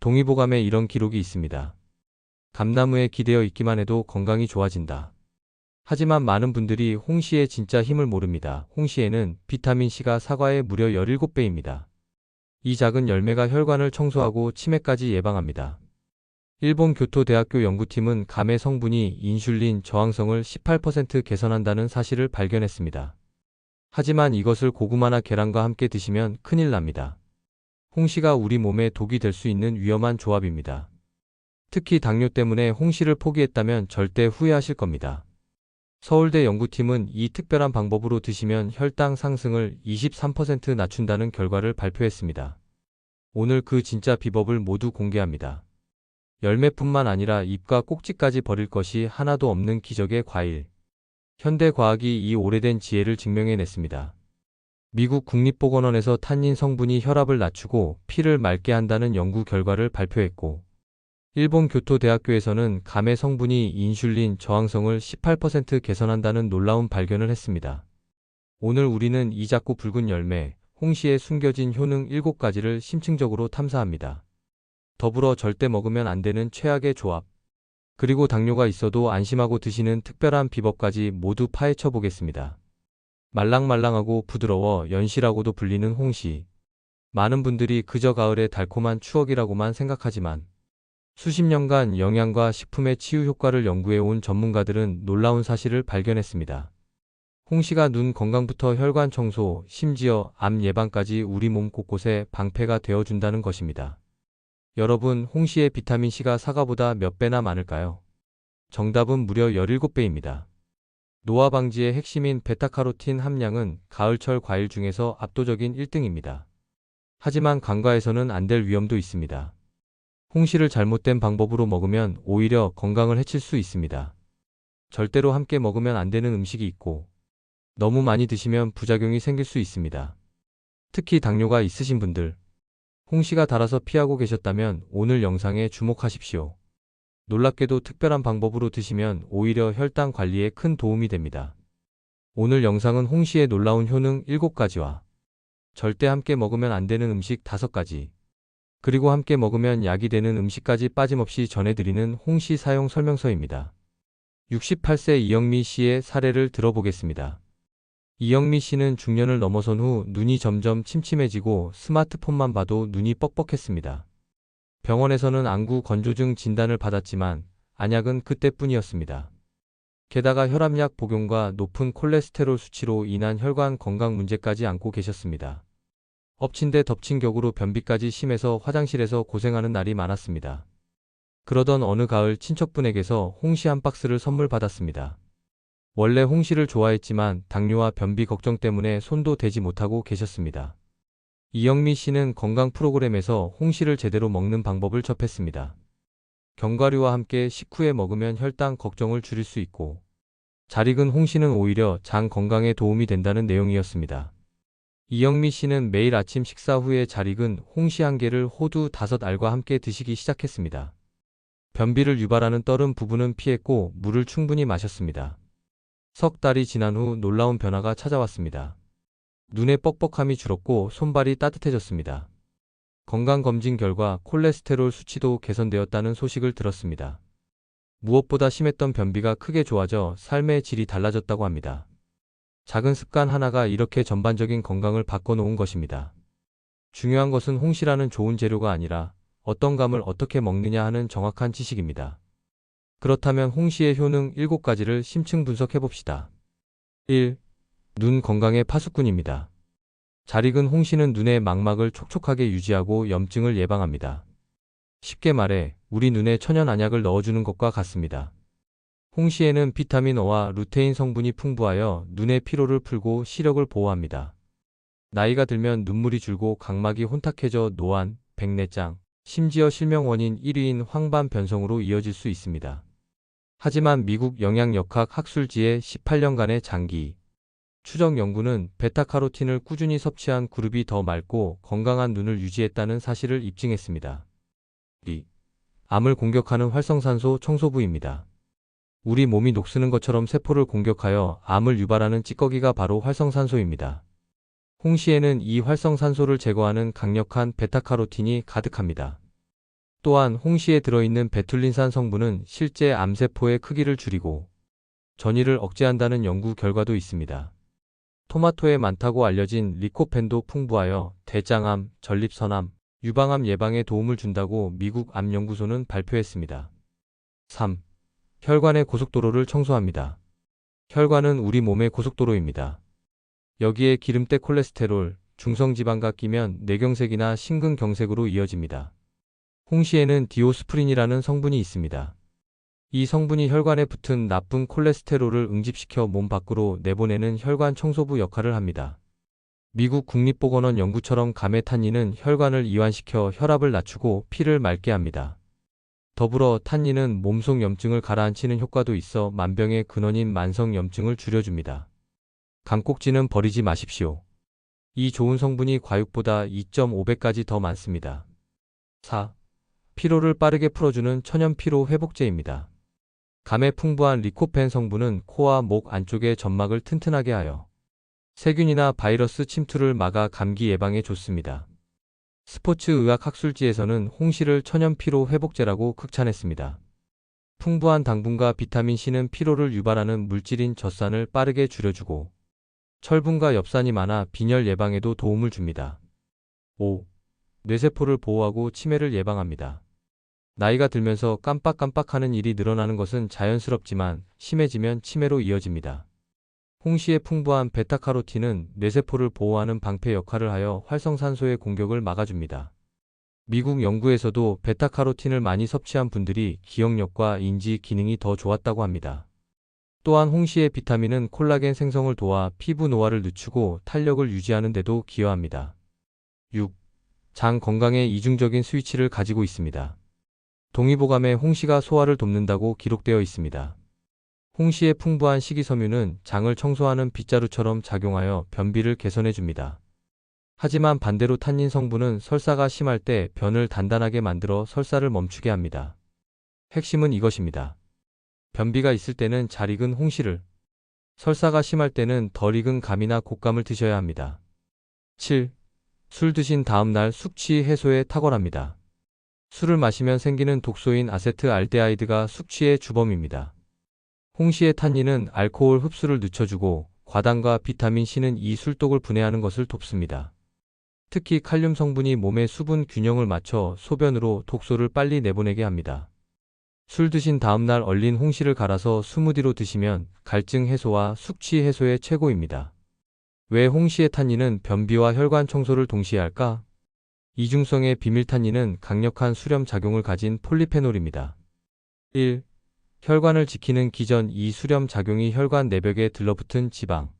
동의보감에 이런 기록이 있습니다. 감나무에 기대어 있기만 해도 건강이 좋아진다. 하지만 많은 분들이 홍시의 진짜 힘을 모릅니다. 홍시에는 비타민C가 사과의 무려 17배입니다. 이 작은 열매가 혈관을 청소하고 치매까지 예방합니다. 일본 교토대학교 연구팀은 감의 성분이 인슐린 저항성을 18% 개선한다는 사실을 발견했습니다. 하지만 이것을 고구마나 계란과 함께 드시면 큰일 납니다. 홍시가 우리 몸에 독이 될 수 있는 위험한 조합입니다. 특히 당뇨 때문에 홍시를 포기했다면 절대 후회하실 겁니다. 서울대 연구팀은 이 특별한 방법으로 드시면 혈당 상승을 23% 낮춘다는 결과를 발표했습니다. 오늘 그 진짜 비법을 모두 공개합니다. 열매뿐만 아니라 잎과 꼭지까지 버릴 것이 하나도 없는 기적의 과일. 현대 과학이 이 오래된 지혜를 증명해냈습니다. 미국 국립보건원에서 탄닌 성분이 혈압을 낮추고 피를 맑게 한다는 연구 결과를 발표했고, 일본 교토대학교에서는 감의 성분이 인슐린 저항성을 18% 개선한다는 놀라운 발견을 했습니다. 오늘 우리는 이 작고 붉은 열매, 홍시의 숨겨진 효능 7가지를 심층적으로 탐사합니다. 더불어 절대 먹으면 안 되는 최악의 조합, 그리고 당뇨가 있어도 안심하고 드시는 특별한 비법까지 모두 파헤쳐 보겠습니다. 말랑말랑하고 부드러워 연시라고도 불리는 홍시. 많은 분들이 그저 가을의 달콤한 추억이라고만 생각하지만 수십 년간 영양과 식품의 치유 효과를 연구해온 전문가들은 놀라운 사실을 발견했습니다. 홍시가 눈 건강부터 혈관 청소, 심지어 암 예방까지 우리 몸 곳곳에 방패가 되어준다는 것입니다. 여러분, 홍시의 비타민C가 사과보다 몇 배나 많을까요? 정답은 무려 17배입니다. 노화 방지의 핵심인 베타카로틴 함량은 가을철 과일 중에서 압도적인 1등입니다. 하지만 간과해서는 안 될 위험도 있습니다. 홍시를 잘못된 방법으로 먹으면 오히려 건강을 해칠 수 있습니다. 절대로 함께 먹으면 안 되는 음식이 있고, 너무 많이 드시면 부작용이 생길 수 있습니다. 특히 당뇨가 있으신 분들, 홍시가 달아서 피하고 계셨다면 오늘 영상에 주목하십시오. 놀랍게도 특별한 방법으로 드시면 오히려 혈당 관리에 큰 도움이 됩니다. 오늘 영상은 홍시의 놀라운 효능 7가지와 절대 함께 먹으면 안 되는 음식 5가지, 그리고 함께 먹으면 약이 되는 음식까지 빠짐없이 전해드리는 홍시 사용 설명서입니다. 68세 이영미 씨의 사례를 들어보겠습니다. 이영미 씨는 중년을 넘어선 후 눈이 점점 침침해지고 스마트폰만 봐도 눈이 뻑뻑했습니다. 병원에서는 안구 건조증 진단을 받았지만 안약은 그때뿐이었습니다. 게다가 혈압약 복용과 높은 콜레스테롤 수치로 인한 혈관 건강 문제까지 안고 계셨습니다. 엎친 데 덮친 격으로 변비까지 심해서 화장실에서 고생하는 날이 많았습니다. 그러던 어느 가을 친척분에게서 홍시 한 박스를 선물 받았습니다. 원래 홍시를 좋아했지만 당뇨와 변비 걱정 때문에 손도 대지 못하고 계셨습니다. 이영미 씨는 건강 프로그램에서 홍시를 제대로 먹는 방법을 접했습니다. 견과류와 함께 식후에 먹으면 혈당 걱정을 줄일 수 있고, 잘 익은 홍시는 오히려 장 건강에 도움이 된다는 내용이었습니다. 이영미 씨는 매일 아침 식사 후에 잘 익은 홍시 1개를 호두 5알과 함께 드시기 시작했습니다. 변비를 유발하는 떨은 부분은 피했고 물을 충분히 마셨습니다. 석 달이 지난 후 놀라운 변화가 찾아왔습니다. 눈의 뻑뻑함이 줄었고 손발이 따뜻해졌습니다. 건강검진 결과 콜레스테롤 수치도 개선되었다는 소식을 들었습니다. 무엇보다 심했던 변비가 크게 좋아져 삶의 질이 달라졌다고 합니다. 작은 습관 하나가 이렇게 전반적인 건강을 바꿔놓은 것입니다. 중요한 것은 홍시라는 좋은 재료가 아니라 어떤 감을 어떻게 먹느냐 하는 정확한 지식입니다. 그렇다면 홍시의 효능 7가지를 심층 분석해봅시다. 1. 눈 건강의 파수꾼입니다. 잘 익은 홍시는 눈의 망막을 촉촉하게 유지하고 염증을 예방합니다. 쉽게 말해 우리 눈에 천연 안약을 넣어주는 것과 같습니다. 홍시에는 비타민 O와 루테인 성분이 풍부하여 눈의 피로를 풀고 시력을 보호합니다. 나이가 들면 눈물이 줄고 각막이 혼탁해져 노안, 백내장, 심지어 실명 원인 1위인 황반변성으로 이어질 수 있습니다. 하지만 미국 영양역학 학술지의 18년간의 장기 추적 연구는 베타카로틴을 꾸준히 섭취한 그룹이 더 맑고 건강한 눈을 유지했다는 사실을 입증했습니다. 2. 암을 공격하는 활성산소 청소부입니다. 우리 몸이 녹쓰는 것처럼 세포를 공격하여 암을 유발하는 찌꺼기가 바로 활성산소입니다. 홍시에는 이 활성산소를 제거하는 강력한 베타카로틴이 가득합니다. 또한 홍시에 들어있는 베툴린산 성분은 실제 암세포의 크기를 줄이고 전이를 억제한다는 연구 결과도 있습니다. 토마토에 많다고 알려진 리코펜도 풍부하여 대장암, 전립선암, 유방암 예방에 도움을 준다고 미국 암연구소는 발표했습니다. 3. 혈관의 고속도로를 청소합니다. 혈관은 우리 몸의 고속도로입니다. 여기에 기름때 콜레스테롤, 중성지방과 끼면 뇌경색이나 심근경색으로 이어집니다. 홍시에는 디오스프린이라는 성분이 있습니다. 이 성분이 혈관에 붙은 나쁜 콜레스테롤을 응집시켜 몸 밖으로 내보내는 혈관 청소부 역할을 합니다. 미국 국립보건원 연구처럼 감의 탄닌은 혈관을 이완시켜 혈압을 낮추고 피를 맑게 합니다. 더불어 탄닌은 몸속 염증을 가라앉히는 효과도 있어 만병의 근원인 만성염증을 줄여줍니다. 강꼭지는 버리지 마십시오. 이 좋은 성분이 과육보다 2.5배까지 더 많습니다. 4. 피로를 빠르게 풀어주는 천연 피로 회복제입니다. 감에 풍부한 리코펜 성분은 코와 목 안쪽의 점막을 튼튼하게 하여 세균이나 바이러스 침투를 막아 감기 예방에 좋습니다. 스포츠의학 학술지에서는 홍시를 천연 피로 회복제라고 극찬했습니다. 풍부한 당분과 비타민C는 피로를 유발하는 물질인 젖산을 빠르게 줄여주고 철분과 엽산이 많아 빈혈 예방에도 도움을 줍니다. 5. 뇌세포를 보호하고 치매를 예방합니다. 나이가 들면서 깜빡깜빡하는 일이 늘어나는 것은 자연스럽지만 심해지면 치매로 이어집니다. 홍시의 풍부한 베타카로틴은 뇌세포를 보호하는 방패 역할을 하여 활성산소의 공격을 막아줍니다. 미국 연구에서도 베타카로틴을 많이 섭취한 분들이 기억력과 인지 기능이 더 좋았다고 합니다. 또한 홍시의 비타민은 콜라겐 생성을 도와 피부 노화를 늦추고 탄력을 유지하는 데도 기여합니다. 6. 장 건강에 이중적인 스위치를 가지고 있습니다. 동의보감에 홍시가 소화를 돕는다고 기록되어 있습니다. 홍시의 풍부한 식이섬유는 장을 청소하는 빗자루처럼 작용하여 변비를 개선해줍니다. 하지만 반대로 탄닌 성분은 설사가 심할 때 변을 단단하게 만들어 설사를 멈추게 합니다. 핵심은 이것입니다. 변비가 있을 때는 잘 익은 홍시를, 설사가 심할 때는 덜 익은 감이나 곶감을 드셔야 합니다. 7. 술 드신 다음 날 숙취 해소에 탁월합니다. 술을 마시면 생기는 독소인 아세트알데하이드가 숙취의 주범입니다. 홍시의 탄닌은 알코올 흡수를 늦춰주고 과당과 비타민C는 이 술독을 분해하는 것을 돕습니다. 특히 칼륨 성분이 몸의 수분 균형을 맞춰 소변으로 독소를 빨리 내보내게 합니다. 술 드신 다음날 얼린 홍시를 갈아서 스무디로 드시면 갈증 해소와 숙취 해소에 최고입니다. 왜 홍시의 탄닌은 변비와 혈관 청소를 동시에 할까? 이중성의 비밀탄닌은 강력한 수렴 작용을 가진 폴리페놀입니다. 1. 혈관을 지키는 기전. 이 수렴 작용이 혈관 내벽에 들러붙은 지방,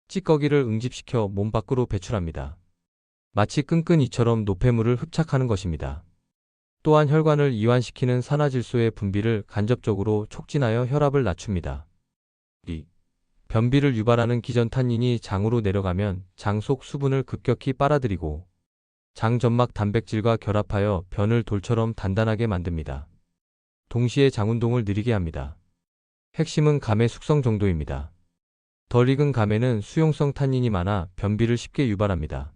찌꺼기를 응집시켜 몸 밖으로 배출합니다. 마치 끈끈이처럼 노폐물을 흡착하는 것입니다. 또한 혈관을 이완시키는 산화질소의 분비를 간접적으로 촉진하여 혈압을 낮춥니다. 2. 변비를 유발하는 기전 탄닌이 장으로 내려가면 장 속 수분을 급격히 빨아들이고 장 점막 단백질과 결합하여 변을 돌처럼 단단하게 만듭니다. 동시에 장 운동을 느리게 합니다. 핵심은 감의 숙성 정도입니다. 덜 익은 감에는 수용성 탄닌이 많아 변비를 쉽게 유발합니다.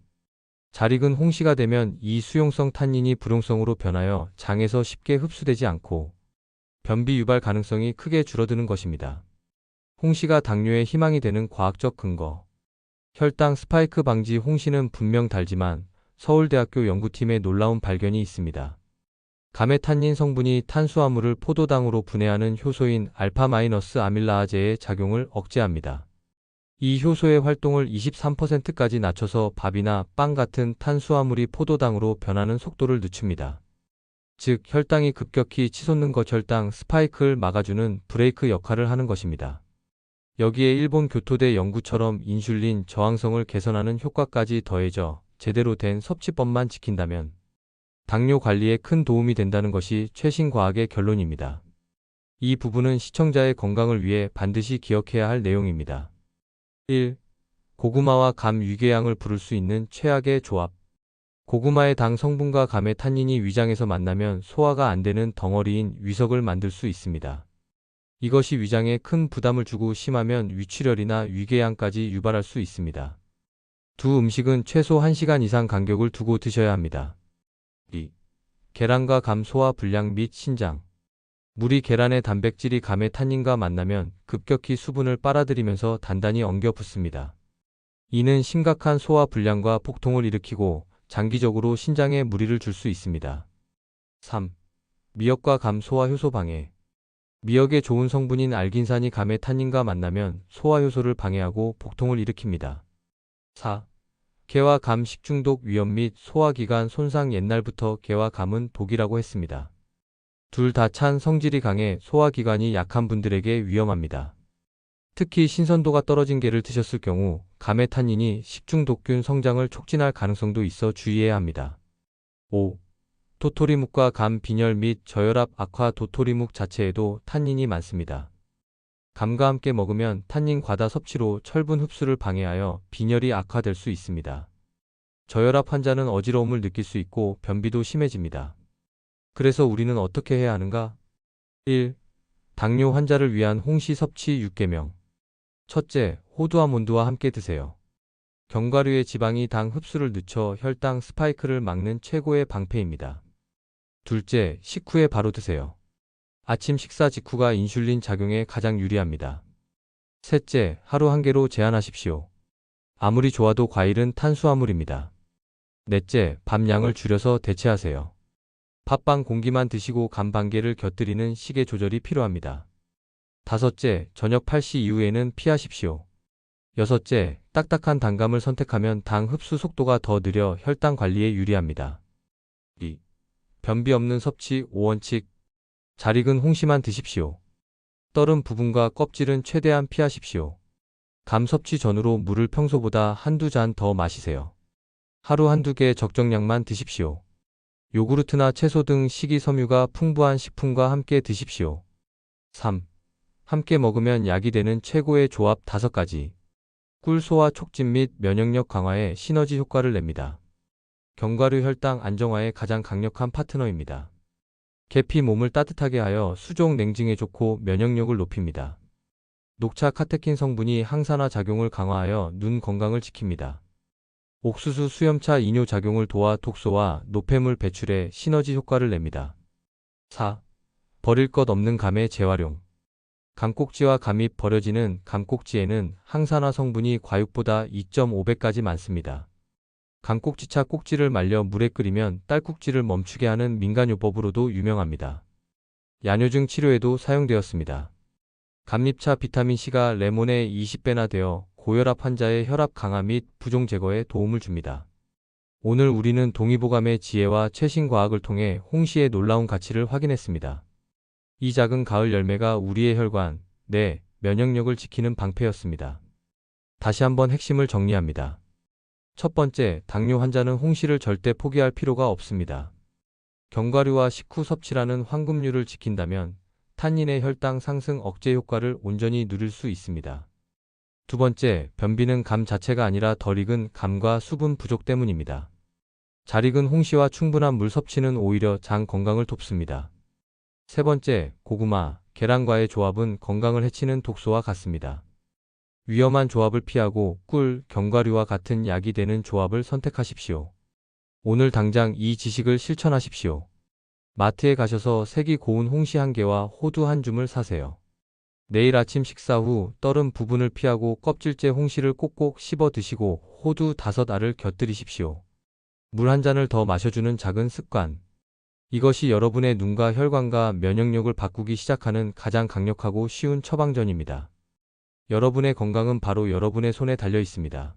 잘 익은 홍시가 되면 이 수용성 탄닌이 불용성으로 변하여 장에서 쉽게 흡수되지 않고 변비 유발 가능성이 크게 줄어드는 것입니다. 홍시가 당뇨의 희망이 되는 과학적 근거. 혈당 스파이크 방지. 홍시는 분명 달지만 서울대학교 연구팀의 놀라운 발견이 있습니다. 감의 탄닌 성분이 탄수화물을 포도당으로 분해하는 효소인 알파-아밀라아제의 작용을 억제합니다. 이 효소의 활동을 23%까지 낮춰서 밥이나 빵 같은 탄수화물이 포도당으로 변하는 속도를 늦춥니다. 즉, 혈당이 급격히 치솟는 것, 혈당 스파이크를 막아주는 브레이크 역할을 하는 것입니다. 여기에 일본 교토대 연구처럼 인슐린 저항성을 개선하는 효과까지 더해져 제대로 된 섭취법만 지킨다면 당뇨 관리에 큰 도움이 된다는 것이 최신 과학의 결론입니다. 이 부분은 시청자의 건강을 위해 반드시 기억해야 할 내용입니다. 1. 고구마와 감. 위궤양을 부를 수 있는 최악의 조합. 고구마의 당 성분과 감의 탄닌이 위장에서 만나면 소화가 안 되는 덩어리인 위석을 만들 수 있습니다. 이것이 위장에 큰 부담을 주고 심하면 위출혈이나 위궤양까지 유발할 수 있습니다. 두 음식은 최소 1시간 이상 간격을 두고 드셔야 합니다. 2. 계란과 감 소화 불량 및 신장. 물이 계란의 단백질이 감의 탄닌과 만나면 급격히 수분을 빨아들이면서 단단히 엉겨 붙습니다. 이는 심각한 소화 불량과 복통을 일으키고 장기적으로 신장에 무리를 줄 수 있습니다. 3. 미역과 감 소화 효소 방해. 미역의 좋은 성분인 알긴산이 감의 탄닌과 만나면 소화 효소를 방해하고 복통을 일으킵니다. 4. 게와 감 식중독 위험 및 소화기관 손상. 옛날부터 게와 감은 독이라고 했습니다. 둘 다 찬 성질이 강해 소화기관이 약한 분들에게 위험합니다. 특히 신선도가 떨어진 게를 드셨을 경우 감의 탄닌이 식중독균 성장을 촉진할 가능성도 있어 주의해야 합니다. 5. 도토리묵과 감 빈혈 및 저혈압 악화. 도토리묵 자체에도 탄닌이 많습니다. 감과 함께 먹으면 탄닌 과다 섭취로 철분 흡수를 방해하여 빈혈이 악화될 수 있습니다. 저혈압 환자는 어지러움을 느낄 수 있고 변비도 심해집니다. 그래서 우리는 어떻게 해야 하는가? 1. 당뇨 환자를 위한 홍시 섭취 6계명. 첫째, 호두 아몬드와 함께 드세요. 견과류의 지방이 당 흡수를 늦춰 혈당 스파이크를 막는 최고의 방패입니다. 둘째, 식후에 바로 드세요. 아침 식사 직후가 인슐린 작용에 가장 유리합니다. 셋째, 하루 한 개로 제한하십시오. 아무리 좋아도 과일은 탄수화물입니다. 넷째, 밥 양을 줄여서 대체하세요. 밥 반 공기만 드시고 감 반 개를 곁들이는 식의 조절이 필요합니다. 다섯째, 저녁 8시 이후에는 피하십시오. 여섯째, 딱딱한 단감을 선택하면 당 흡수 속도가 더 느려 혈당 관리에 유리합니다. 2. 변비 없는 섭취 5원칙. 잘 익은 홍시만 드십시오. 떨은 부분과 껍질은 최대한 피하십시오. 감 섭취 전후로 물을 평소보다 한두 잔 더 마시세요. 하루 한두 개 적정량만 드십시오. 요구르트나 채소 등 식이섬유가 풍부한 식품과 함께 드십시오. 3. 함께 먹으면 약이 되는 최고의 조합 5가지. 꿀 소화 촉진 및 면역력 강화에 시너지 효과를 냅니다. 견과류 혈당 안정화에 가장 강력한 파트너입니다. 계피 몸을 따뜻하게 하여 수족 냉증에 좋고 면역력을 높입니다. 녹차 카테킨 성분이 항산화 작용을 강화하여 눈 건강을 지킵니다. 옥수수 수염차 이뇨 작용을 도와 독소와 노폐물 배출에 시너지 효과를 냅니다. 4. 버릴 것 없는 감의 재활용. 감꼭지와 감이 버려지는 감꼭지에는 항산화 성분이 과육보다 2.5배까지 많습니다. 감꼭지차 꼭지를 말려 물에 끓이면 딸꾹질을 멈추게 하는 민간요법으로도 유명합니다. 야뇨증 치료에도 사용되었습니다. 감잎차 비타민C가 레몬의 20배나 되어 고혈압 환자의 혈압 강화 및 부종 제거에 도움을 줍니다. 오늘 우리는 동의보감의 지혜와 최신 과학을 통해 홍시의 놀라운 가치를 확인했습니다. 이 작은 가을 열매가 우리의 혈관, 뇌, 면역력을 지키는 방패였습니다. 다시 한번 핵심을 정리합니다. 첫 번째, 당뇨 환자는 홍시를 절대 포기할 필요가 없습니다. 견과류와 식후 섭취라는 황금률을 지킨다면 탄닌의 혈당 상승 억제 효과를 온전히 누릴 수 있습니다. 두 번째, 변비는 감 자체가 아니라 덜 익은 감과 수분 부족 때문입니다. 잘 익은 홍시와 충분한 물 섭취는 오히려 장 건강을 돕습니다. 세 번째, 고구마, 계란과의 조합은 건강을 해치는 독소와 같습니다. 위험한 조합을 피하고 꿀, 견과류와 같은 약이 되는 조합을 선택하십시오. 오늘 당장 이 지식을 실천하십시오. 마트에 가셔서 색이 고운 홍시 한 개와 호두 한 줌을 사세요. 내일 아침 식사 후 떨은 부분을 피하고 껍질째 홍시를 꼭꼭 씹어 드시고 호두 5알을 곁들이십시오. 물 한 잔을 더 마셔주는 작은 습관. 이것이 여러분의 눈과 혈관과 면역력을 바꾸기 시작하는 가장 강력하고 쉬운 처방전입니다. 여러분의 건강은 바로 여러분의 손에 달려 있습니다.